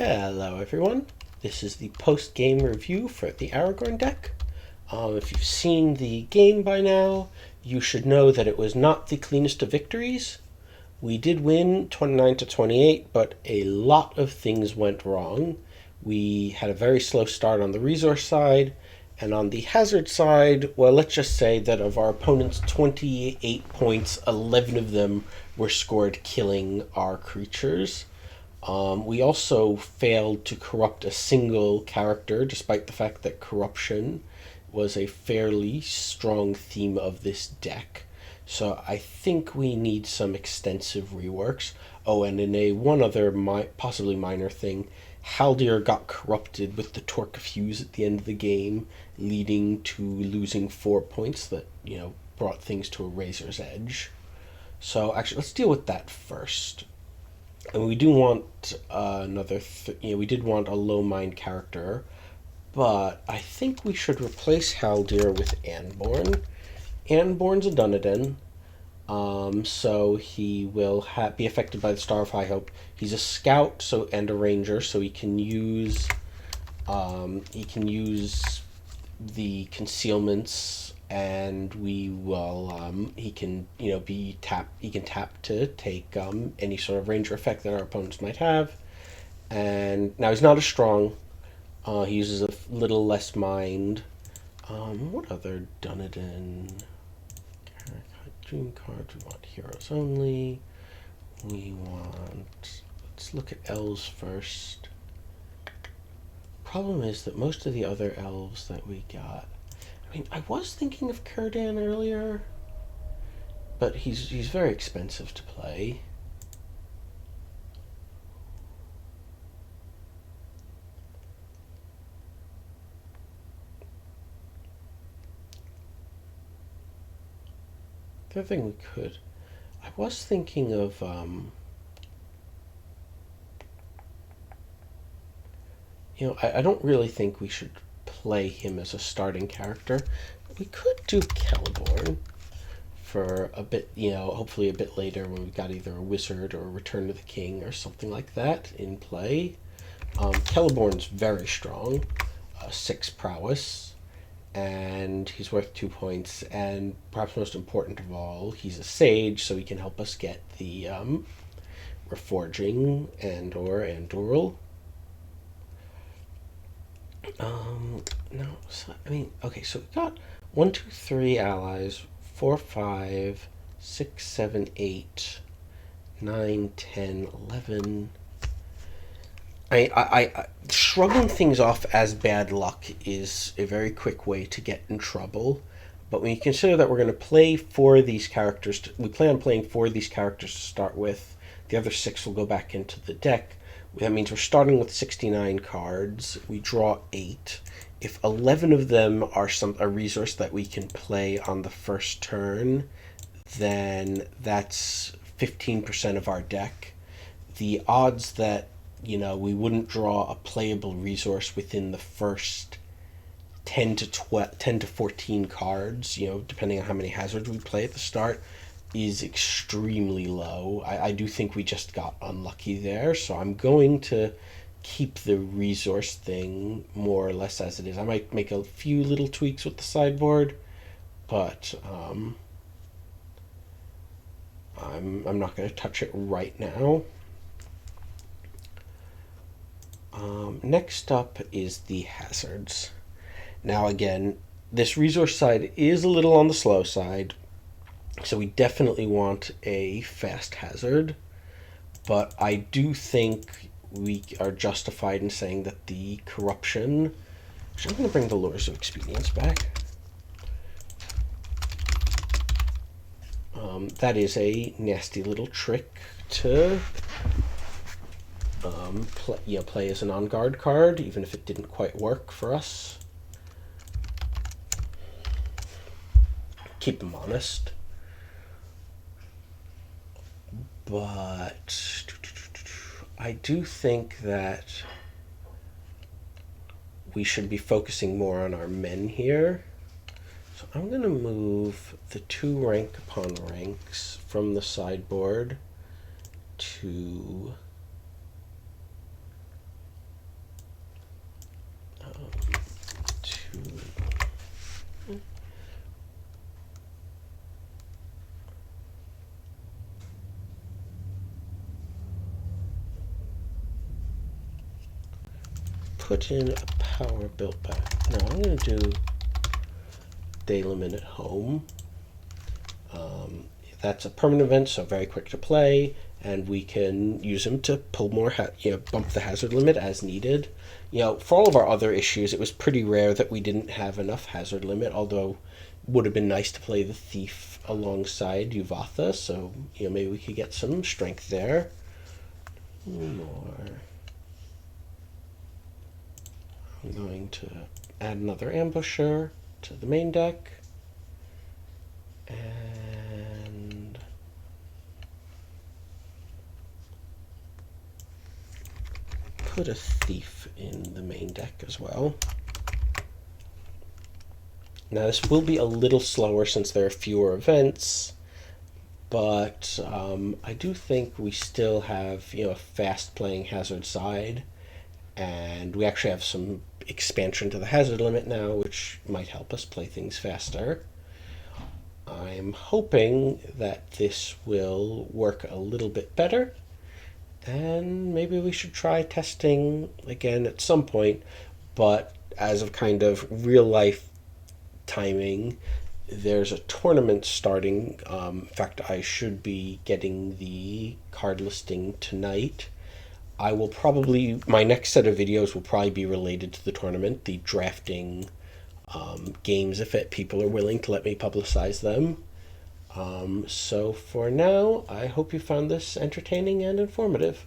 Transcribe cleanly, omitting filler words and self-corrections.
Hello everyone, this is the post-game review for the Aragorn deck. If you've seen the game by now, you should know that it was not the cleanest of victories. We did win 29-28, but a lot of things went wrong. We had a very slow start on the resource side, and on the hazard side, well, let's just say that of our opponent's 28 points, 11 of them were scored killing our creatures. We also failed to corrupt a single character, despite the fact that corruption was a fairly strong theme of this deck. So I think we need some extensive reworks. Oh, and in one other possibly minor thing, Haldir got corrupted with the Torque of Hughes at the end of the game, leading to losing 4 points that, brought things to a razor's edge. So actually, let's deal with that first. And we do want we did want a low mind character, but I think we should replace Haldir with Aragorn. Aragorn's a Dunedain, so he will be affected by the Star of High Hope. He's a scout, and a ranger, so he can use the concealments, and we will he can tap to take any sort of ranger effect that our opponents might have. And now he's not as strong. He uses a little less mind. What other Dunedain dream cards? We want heroes only. Let's look at elves first. Problem is that most of the other elves that we got, I was thinking of Círdan earlier, but he's very expensive to play. The other thing I was thinking of I don't really think we should play him as a starting character. We could do Celeborn for a bit, hopefully a bit later when we've got either a wizard or a Return to the King or something like that in play. Celeborn's very strong, 6 prowess, and he's worth 2 points, and perhaps most important of all, he's a sage, so he can help us get the Reforging and/or Anduril. Okay, so we got 1, 2, 3 allies, 4, 5, 6, 7, 8, 9, 10, 11. Shrugging things off as bad luck is a very quick way to get in trouble. But when you consider that we're going to play 4 of these characters, we plan on playing 4 of these characters to start with. The other 6 will go back into the deck. That means we're starting with 69 cards. We draw 8. If 11 of them are a resource that we can play on the first turn, then that's 15% of our deck. The odds that, we wouldn't draw a playable resource within the first 10 to 14 cards, depending on how many hazards we play at the start, is extremely low. I do think we just got unlucky there, so I'm going to keep the resource thing more or less as it is. I might make a few little tweaks with the sideboard, but I'm not going to touch it right now. Next up is the hazards. Now again, this resource side is a little on the slow side, so we definitely want a fast hazard, but I do think we are justified in saying that the corruption... Actually, I'm going to bring the Lures of Expedience back. That is a nasty little trick to play as an on-guard card, even if it didn't quite work for us. Keep them honest. But I do think that we should be focusing more on our men here. So I'm going to move the 2 rank upon ranks from the sideboard to put in a power built back. No, I'm going to do day limit at home. That's a permanent event, so very quick to play, and we can use them to pull more, bump the hazard limit as needed. For all of our other issues, it was pretty rare that we didn't have enough hazard limit, although it would have been nice to play the Thief alongside Yuvatha, so maybe we could get some strength there. More. I'm going to add another ambusher to the main deck. And put a Thief in the main deck as well. Now this will be a little slower since there are fewer events, but I do think we still have a fast playing hazard side, and we actually have some expansion to the hazard limit now, which might help us play things faster. I'm hoping that this will work a little bit better, and maybe we should try testing again at some point, but as of kind of real life timing, there's a tournament starting. In fact, I should be getting the card listing tonight. My next set of videos will probably be related to the tournament, the drafting games, if people are willing to let me publicize them. So for now, I hope you found this entertaining and informative.